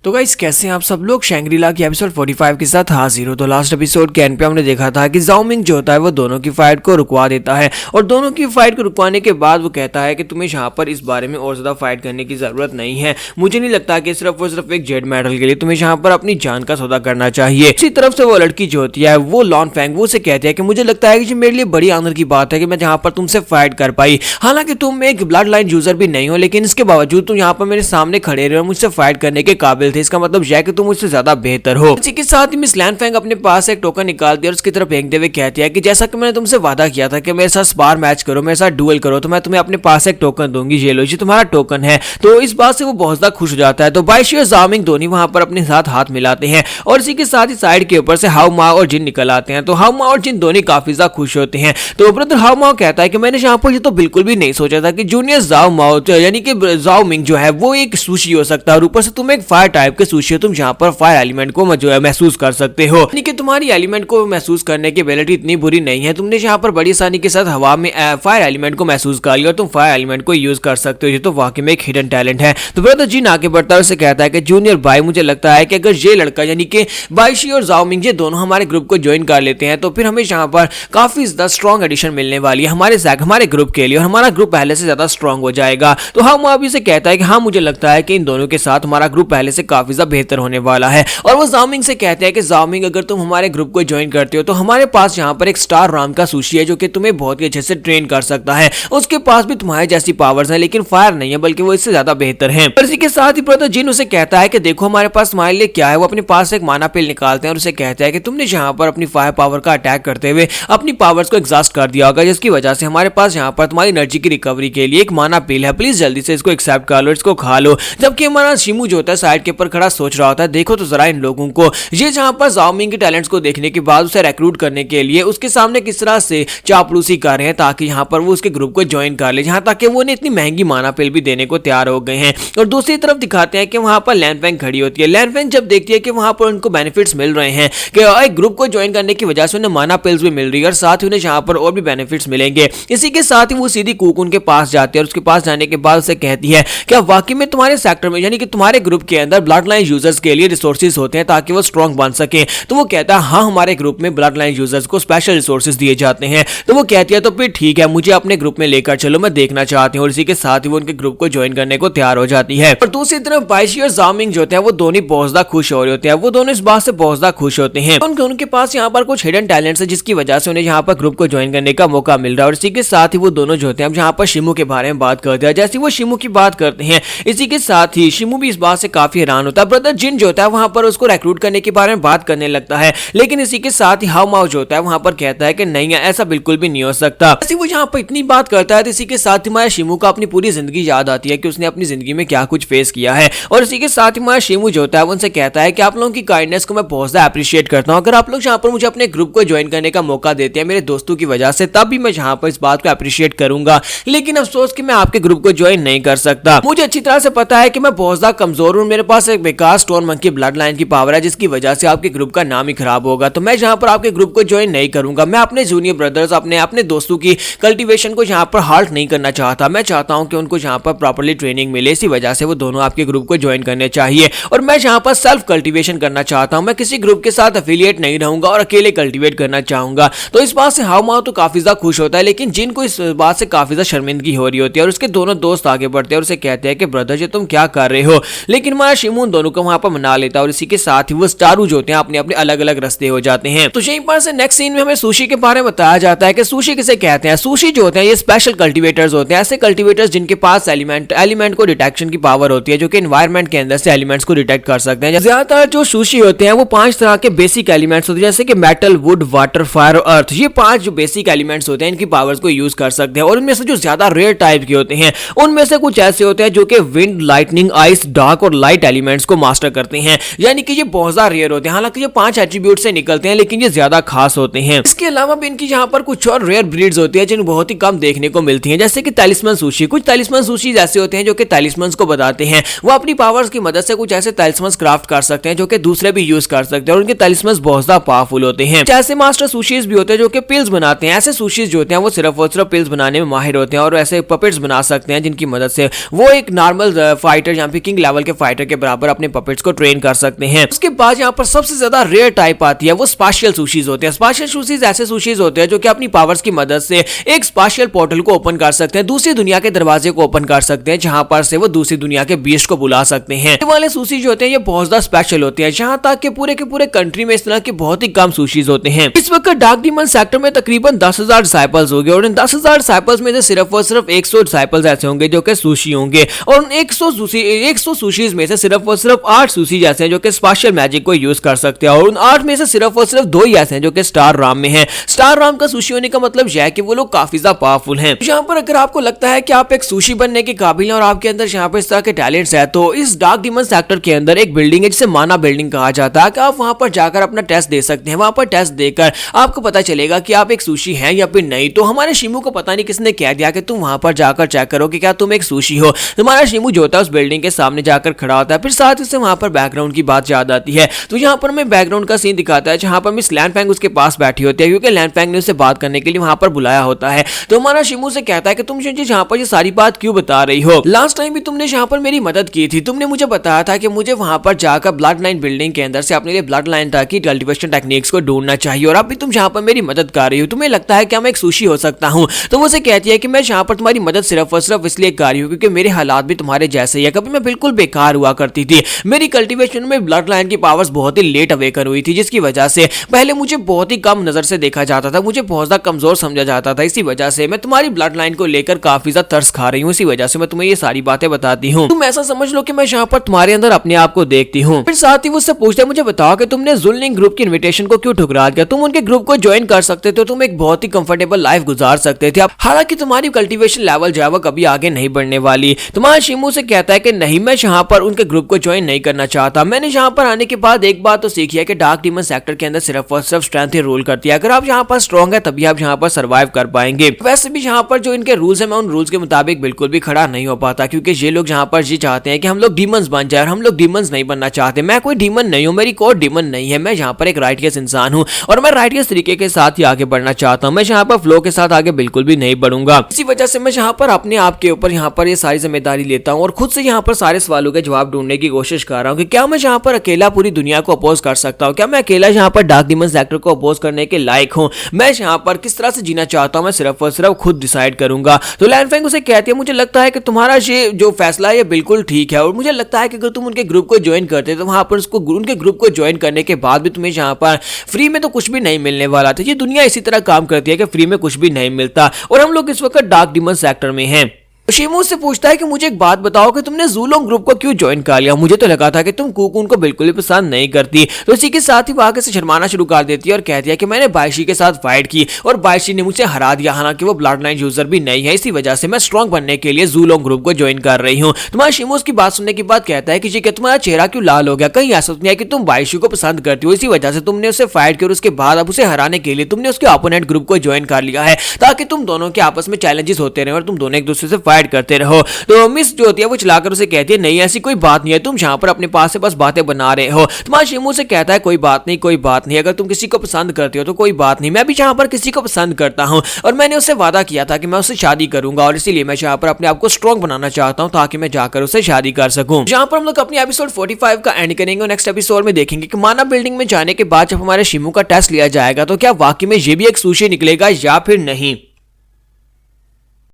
तो गाइस कैसे हैं आप सब लोग। शैंग्री-ला की एपिसोड 45 के साथ हाजिर हो। तो लास्ट एपिसोड के एंड पे हमने देखा था कि जाओ मिंग जो होता है वो दोनों की फाइट को रुकवा देता है और दोनों की फाइट को रुकवाने के बाद वो कहता है कि तुम्हें यहाँ पर इस बारे में और ज्यादा फाइट करने की जरूरत नहीं है। मुझे नहीं लगता कि सिर्फ और सिर्फ एक जेड मेडल के लिए तुम्हें यहाँ पर अपनी जान का सौदा करना चाहिए। इसी तरफ से वो लड़की जो होती है वो लॉन फैंग वो से कहती है कि मुझे लगता है कि मेरे लिए बड़ी आनंद की बात है कि मैं यहाँ पर तुमसे फाइट कर पाई। हालांकि तुम एक ब्लड लाइन यूजर भी नहीं हो, लेकिन इसके बावजूद तुम यहाँ पर मेरे सामने खड़े रहे और मुझसे फाइट करने के काबिल थे। इसका मतलब यह तुम मुझसे ज्यादा बेहतर हो। इसी के साथ ही मिस लैन फैंग अपने पास एक टोकन निकालती है और उसकी तरफ फेंकते हुए कहती है कि जैसा कि मैंने तुमसे वादा किया था कि मेरे साथ स्पार मैच करो, मेरे साथ डुएल करो, तो मैं तुम्हें अपने पास एक टोकन दूंगी। ये लो, ये तुम्हारा टोकन है। तो इस बात से वो बहुत ज्यादा खुश हो जाता है। तो बाइशी और जाओ मिंग दोनों वहां पर अपने साथ हाथ मिलाते हैं और इसी के साथ ही साइड के ऊपर से हाउ माओ और जिन निकल आते हैं। तो हाउ माओ और जिन दोनों काफी ज्यादा खुश होते हैं। तो ब्रदर हाउ माओ कहता है कि मैंने यहाँ पर ये तो बिल्कुल भी नहीं सोचा था कि जूनियर जाओ माओ यानी कि जाओ मिंग जो है वो एक सुशी हो सकता है और ऊपर से तुम एक फायर टाइप के सुशी हो। तुम यहाँ पर फायर एलिमेंट को जो है महसूस कर सकते हो, यानी कि तुम्हारी एलिमेंट को महसूस करने की एबिलिटी इतनी बुरी नहीं है। तुमने यहाँ पर बड़ी आसानी के साथ हवा में फायर एलिमेंट को महसूस कर लिया और तुम फायर एलिमेंट को यूज कर सकते हो। ये तो वाकई में एक हिडन टैलेंट है। तो ब्रदर जिन आगे बढ़ता है उसे कहता है कि जूनियर भाई मुझे लगता है कि अगर ये लड़का यानी कि बाइशी और जाओ मिंग ये दोनों हमारे ग्रुप को ज्वाइन कर लेते हैं तो फिर हमें यहाँ पर काफी ज्यादा स्ट्रॉन्ग एडिशन मिलने वाली है हमारे ग्रुप के लिए और हमारा ग्रुप पहले से ज्यादा स्ट्रॉन्ग हो जाएगा। तो हम अभी से कहता है कि हाँ मुझे लगता है कि इन दोनों के साथ हमारा ग्रुप पहले से काफी ज्यादा बेहतर होने वाला है। और वो जाओ मिंग से कहते हैं कि जाओ मिंग अगर तुम हमारे ग्रुप को ज्वाइन करते हो तो हमारे पास यहाँ पर एक स्टार राम का सुशी है जो कि तुम्हें बहुत ही अच्छे से ट्रेन कर सकता है। उसके पास भी तुम्हारे जैसी पावर्स हैं, लेकिन फायर नहीं है बल्कि वो इससे ज्यादा बेहतर है। और इसी के साथ ही ब्रदर जिन उसे कहता है कि देखो हमारे पास तुम्हारे लिए क्या है। वो अपने पास एक माना पिल निकालते हैं और उसे कहते हैं कि तुमने यहाँ पर अपनी फायर पावर का अटैक करते हुए अपनी पावर्स को एग्जॉस्ट कर दिया होगा, जिसकी वजह से हमारे पास यहाँ पर तुम्हारी एनर्जी की रिकवरी के लिए एक माना पिल है। प्लीज जल्दी से इसको एक्सेप्ट कर लो, इसको खा लो। जबकि हमारा शिमू जो होता है साइड के ऊपर खड़ा सोच रहा होता है देखो तो जरा इन लोगों को, ये जहाँ पर जाओ मिंग के टैलेंट्स को देखने के बाद उसे रिक्रूट करने के लिए उसके सामने किस तरह से चापलूसी कर रहे हैं ताकि यहाँ पर वो उसके ग्रुप को ज्वाइन कर ले, जहाँ तक कि वो उन्हें इतनी महंगी माना पिल भी देने को तैयार हो गए हैं। और दूसरी तरफ दिखाते हैं कि वहाँ पर लैन फैंग खड़ी होती है। लैन फैंग जब देखती है कि वहाँ पर उनको बेनिफिट्स मिल रहे हैं कि एक ग्रुप को ज्वाइन करने की वजह से उन्हें माना पिल्स भी मिल रही है और साथ ही उन्हें यहाँ पर और भी बेनिफिट्स मिलेंगे। इसी के साथ ही वो सीधी कूकुन के पास जाती है और उसके पास जाने के बाद उसे कहती है कि वाकई में तुम्हारे सेक्टर में यानी कि तुम्हारे ग्रुप के अंदर ब्लड लाइन यूजर्स के लिए रिसोर्सेज होते हैं ताकि वो स्ट्रॉन्ग बन सके। तो वो कहता है हाँ हमारे ग्रुप में ब्लड लाइन यूजर्स को स्पेशल रिसोर्सेज दिए जाते हैं। तो वो कहती है तो फिर ठीक है मुझे अपने ग्रुप में लेकर चलो, मैं देखना चाहती हूँ। और इसी के साथ ही वो उनके ग्रुप को ज्वाइन करने को तैयार हो जाती है। और दूसरी तरफ बाइशी और जाओ मिंग जो होते हैं वो दोनों बहुत ज्यादा खुश हो रहे होते हैं। वो दोनों इस बात से बहुत ज्यादा खुश होते हैं उनके पास यहाँ पर कुछ हिडन टैलेंट्स है जिसकी वजह से उन्हें यहाँ पर ग्रुप को ज्वाइन करने का मौका मिल रहा है। और इसी के साथ ही वो दोनों जो होते हैं अब यहाँ पर शिमू के बारे में बात करते हैं। जैसे वो शिमू की बात करते हैं इसी के साथ ही शिमू भी इस बात से काफी हैरान होता है। ब्रदर जिन जो होता है वहां पर उसको रिक्रूट करने के बारे में बात करने लगता है, लेकिन इसी के साथ ही हाउ माओ जो होता है वहां पर कहता है कि नहीं है ऐसा बिल्कुल भी नहीं हो सकता। ऐसे वो यहाँ पर इतनी बात करता है तो इसी के साथ ही हमारा शिमू का अपनी पूरी जिंदगी याद आती है कि उसने अपनी जिंदगी में क्या कुछ फेस किया है। और इसी के साथ ही हमारा शिमू जो होता है उनसे कहता है कि आप लोगों की काइंडनेस को मैं बहुत ज्यादा अप्रिशिएट करता हूँ। अगर आप लोग यहाँ पर मुझे अपने ग्रुप को ज्वाइन करने का मौका देते हैं मेरे दोस्तों की वजह से तब भी मैं यहाँ पर इस बात को अप्रिशिएट करूंगा, लेकिन अफसोस कि मैं आपके ग्रुप को ज्वाइन नहीं कर सकता। मुझे अच्छी तरह से पता है कि मैं बहुत ज्यादा कमजोर हूँ, मेरे पास एक बेकार स्टोन मंकी ब्लड लाइन की पावर है जिसकी वजह से आपके ग्रुप का नाम ही खराब होगा। तो मैं यहाँ पर आपके ग्रुप को ज्वाइन नहीं करूंगा। मैं अपने जूनियर ब्रदर्स अपने दोस्तों की कल्टीवेशन को यहाँ पर हाल्ट नहीं करना चाहता। मैं चाहता हूँ कि उनको यहाँ पर प्रॉपर्ली ट्रेनिंग मिले, इसी वजह से वो दोनों आपके ग्रुप को ज्वाइन करने चाहिए। और मैं यहाँ पर सेल्फ कल्टीवेशन करना चाहता हूँ। मैं किसी ग्रुप के साथ एफिलिएट नहीं रहूंगा और अकेले कल्टीवेट करना चाहूंगा। तो इस बात से हाउ माओ तो काफी ज्यादा खुश होता है, लेकिन जिन को इस बात से काफी ज्यादा शर्मिंदगी हो रही होती है। और उसके दोनों दोस्त आगे बढ़ते हैं और उसे कहते हैं कि ब्रदर जी तुम क्या कर रहे हो, लेकिन हमारा शिमू उन दोनों को वहां पर मना लेता है। और इसी के साथ ही वो स्टारू जो होते हैं अपने अपने अलग अलग रास्ते हो जाते हैं। तो यहीं पर से नेक्स्ट सीन में हमें सुशी के बारे में बताया जाता है कि सुशी किसे कहते हैं। सुशी जो होते हैं ये स्पेशल कल्टीवेटर्स होते हैं, ऐसे कल्टीवेटर्स जिनके पास एलिमेंट को डिटेक्शन की पावर होती है जो कि एनवायरमेंट के अंदर से एलिमेंट्स को डिटेक्ट कर सकते हैं। ज्यादातर जो सुशी होते हैं वो 5 तरह के बेसिक एलिमेंट्स होते हैं जैसे कि मेटल, वुड, वाटर, फायर और अर्थ। ये 5 जो बेसिक एलिमेंट्स होते हैं इनकी पावर्स को यूज कर सकते हैं। और उनमें से जो ज्यादा रेयर टाइप के होते हैं उनमें से कुछ ऐसे होते हैं जो कि विंड, लाइटनिंग, आइस, डार्क और लाइट एलिमेंट्स को मास्टर करते हैं, यानी कि ये बहुत ज्यादा रेयर होते हैं। हालांकि ये 5 एट्रीब्यूट से निकलते हैं लेकिन ये ज्यादा खास होते हैं। इसके अलावा भी इनकी यहाँ पर कुछ और रेयर ब्रीड्स होती है जिन बहुत ही कम देखने को मिलती हैं, जैसे कि तलिस्मन सुशी। कुछ तलिस्मन सुशी ऐसे होते हैं जो कि तलिस्मन्स को बताते हैं। वो अपनी पावर्स की मदद से कुछ ऐसे तलिस्मन्स क्राफ्ट कर सकते हैं जो कि दूसरे भी यूज कर सकते हैं और उनके तलिस्मन्स बहुत ज्यादा पावरफुल होते हैं। ऐसे मास्टर सुशीज भी होते हैं जो कि पिल्स बनाते हैं। ऐसे सुशीज जो होते हैं वो सिर्फ और सिर्फ पिल्स बनाने में माहिर होते हैं और ऐसे पपेट्स बना सकते हैं जिनकी मदद से वो एक नॉर्मल फाइटर यहाँ पे किंग लेवल के फाइटर के बराबर यहाँ पर अपने पपेट्स को ट्रेन कर सकते हैं। उसके बाद यहाँ पर सबसे ज्यादा रेयर टाइप आती है वो स्पेशल सुशीज होते हैं। स्पेशल सुशीज ऐसे सुशीज होते हैं जो कि अपनी पावर्स की मदद से एक स्पेशल पोर्टल को ओपन कर सकते हैं, दूसरी दुनिया के दरवाजे को ओपन कर सकते हैं, जहां पर से वो दूसरी दुनिया के बीस्ट को बुला सकते हैं। ये वाले सुशी जो होते हैं ये बहुत ज्यादा स्पेशल होते हैं, जहां तक के पूरे कंट्री में इस तरह के बहुत ही कम सुशीज होते हैं। इस वक्त डार्क डीमन सेक्टर में तकरीबन 10,000 डिसाइपल्स होंगे और इन 10,000 डिसाइपल्स में से सिर्फ और सिर्फ 100 डिसाइपल्स ऐसे होंगे जो कि सुशी होंगे और उन 100 सुशीज में से सिर्फ और सिर्फ 8 सुशी जैसे हैं जो कि स्पेशल मैजिक को यूज कर सकते हैं और उन 8 में से सिर्फ और सिर्फ 2 ही ऐसे हैं जो कि स्टार राम में हैं। स्टार राम का सुशी होने का मतलब यह है कि वो लोग काफी ज्यादा पावरफुल हैं। यहाँ पर अगर आपको लगता है कि आप एक सुशी बनने के काबिल हैं और आपके अंदर यहाँ पर इस तरह के टैलेंट्स है, तो इस डार्क डीमन सेक्टर के अंदर एक बिल्डिंग है जिसे माना बिल्डिंग कहा जाता है कि आप वहां पर जाकर अपना टेस्ट दे सकते हैं। वहां पर टेस्ट देकर आपको पता चलेगा कि आप एक सुशी हैं या फिर नहीं। तो हमारे शिमू को पता नहीं किसने कह दिया कि तुम वहां पर जाकर चेक करो कि क्या तुम एक सुशी हो। हमारा शिमू जो होता है उस बिल्डिंग के सामने जाकर खड़ा होता है, फिर साथ ही वहां पर बैकग्राउंड की बात याद आती है। तो यहाँ पर हमें बैकग्राउंड का सीन दिखाता है जहां पर मिस लैनफैंग उसके पास बैठी होती है क्योंकि लैनफैंग ने उससे बात करने के लिए वहां पर बुलाया होता है। तो हमारा शिमू से कहता है कि तुम मुझे यहाँ पर ये सारी बात क्यों बता रही हो? लास्ट टाइम भी तुमने यहाँ पर मेरी मदद की थी, तुमने मुझे बताया था कि मुझे वहां पर जाकर ब्लड लाइन बिल्डिंग के अंदर से अपने लिए ब्लड लाइन की कल्टीवेशन टेक्निक्स को ढूंढना चाहिए और अब भी तुम यहाँ पर मेरी मदद कर रही हो। तुम्हें लगता है कि मैं एक सुशी हो सकता हूँ? तो वो कहती है कि मैं यहाँ पर तुम्हारी मदद सिर्फ और सिर्फ इसलिए कर रही हूँ क्योंकि मेरे हालात भी तुम्हारे जैसे ही है। कभी मैं बिल्कुल बेकार हुआ करती थी, मेरी कल्टीवेशन में ब्लड लाइन की पावर्स बहुत ही लेट अवेकन हुई थी, जिसकी वजह से पहले मुझे बहुत ही कम नजर से देखा जाता था, मुझे बहुत ज्यादा कमजोर समझा जाता था। इसी वजह से मैं तुम्हारी ब्लड लाइन को लेकर काफी ज्यादा तरस खा रही हूँ, इसी वजह से मैं तुम्हें ये सारी बातें बताती हूँ। तुम ऐसा समझ लो कि मैं यहाँ पर तुम्हारे अंदर अपने आप को देखती हूँ। फिर साथ ही वो उससे पूछते हैं मुझे बताओ कि तुमने जुलनिंग ग्रुप की इनविटेशन को क्यों ठुकरा दिया? तुम उनके ग्रुप को ज्वाइन कर सकते थे, तुम एक बहुत ही कंफर्टेबल लाइफ गुजार सकते थे। हालांकि तुम्हारी कल्टीवेशन लेवल जो है वो कभी आगे नहीं बढ़ने वाली। तुम्हारा शिमू से कहता है कि नहीं, मैं यहाँ पर उनके ग्रुप को ज्वाइन नहीं करना चाहता। मैंने यहाँ पर आने के बाद एक बात तो सीखी है कि डार्क डीमन सेक्टर के अंदर सिर्फ और सिर्फ स्ट्रेंथ ही रूल करती है। अगर आप यहाँ पर स्ट्रॉन्ग है तभी आप यहाँ पर सर्वाइव कर पाएंगे। वैसे भी यहाँ पर जो इनके रूल्स है मैं उन रूल्स के मुताबिक बिल्कुल भी खड़ा नहीं हो पाता, क्योंकि ये लोग यहाँ पर ये चाहते हैं कि हम लोग डीमंस बन जाए और हम लोग डीमंस नहीं बनना चाहते। मैं कोई डीमन नहीं हूँ, मेरी कोई डीमन नहीं है। मैं यहाँ पर एक राइटियस इंसान हूँ और मैं राइटियस तरीके के साथ ही आगे बढ़ना चाहता हूँ। मैं यहाँ पर फ्लो के साथ आगे बिल्कुल भी नहीं बढ़ूंगा। इसी वजह से मैं यहाँ पर अपने आप के ऊपर यहाँ पर ये सारी जिम्मेदारी लेता हूँ और खुद से यहाँ पर सारे सवालों के जवाब ढूंढने की कोशिश कर रहा हूँ कि क्या मैं यहाँ पर अकेला पूरी दुनिया को अपोज कर सकता हूँ? क्या मैं अकेला यहाँ पर डार्क डीमन सेक्टर को अपोज करने के लायक हूँ? मैं यहाँ पर किस तरह से जीना चाहता हूँ मैं सिर्फ और सिर्फ खुद डिसाइड करूंगा। तो लैनफैंग उसे कहती है मुझे लगता है कि तुम्हारा ये जो फैसला है ये बिल्कुल ठीक है और मुझे लगता है कि अगर तुम उनके ग्रुप को ज्वाइन करते तो वहां पर उसको उनके ग्रुप को ज्वाइन करने के बाद भी तुम्हें यहाँ पर फ्री में तो कुछ भी नहीं मिलने वाला था। ये दुनिया इसी तरह काम करती है कि फ्री में कुछ भी नहीं मिलता और हम लोग इस वक्त डार्क डीमन सेक्टर में हैं। शिमू से पूछता है कि मुझे एक बात बताओ कि तुमने ज़ूलोंग ग्रुप को क्यों ज्वाइन कर लिया? मुझे तो लगा था कि तुम कुकून को बिल्कुल भी पसंद नहीं करती। तो इसी के साथ ही वो आगे से शर्माना शुरू कर देती है और कहती है कि मैंने बायशी के साथ फाइट की और बायशी ने मुझे हरा दिया, हालांकि वो ब्लड लाइन यूजर भी नहीं है। इसी वजह से मैं स्ट्रॉन्ग बनने के लिए ज़ूलोंग ग्रुप को ज्वाइन कर रही हूँ। तुम्हारा शिमू उसकी बात सुनने के बाद कहता है कि तुम्हारा चेहरा क्यों लाल हो गया? कहीं ऐसा नहीं है कि तुम बायशी को पसंद करती हो, इसी वजह से तुमने उसे फाइट की और उसके बाद अब उसे हराने के लिए तुमने उसके ओपोनेंट ग्रुप को ज्वाइन कर लिया है ताकि तुम दोनों के आपस में चैलेंजेस होते रहे और तुम दोनों एक दूसरे से फाइट करते रहो। तो मिस जो होती है वो चलाकर उसे कहती है नहीं ऐसी कोई बात नहीं है, तुम यहाँ पर अपने पास से बस बातें बना रहे हो। तुम्हारा शिमू से कहता है कोई बात नहीं, कोई बात नहीं, अगर तुम किसी को पसंद करते हो तो कोई बात नहीं, मैं भी यहाँ पर किसी को पसंद करता हूँ और मैंने उससे वादा किया था कि मैं उससे शादी करूंगा और इसीलिए मैं यहाँ पर अपने आप को स्ट्रॉन्ग बनाना चाहता हूँ ताकि मैं जाकर उससे शादी कर सकूँ। यहाँ पर हम लोग अपने एपिसोड 45 का एंड करेंगे और नेक्स्ट एपिसोड में देखेंगे कि माना बिल्डिंग में जाने के बाद जब हमारे शिमू का टेस्ट लिया जाएगा तो क्या वाकई में ये भी एक सुशी निकलेगा या फिर नहीं।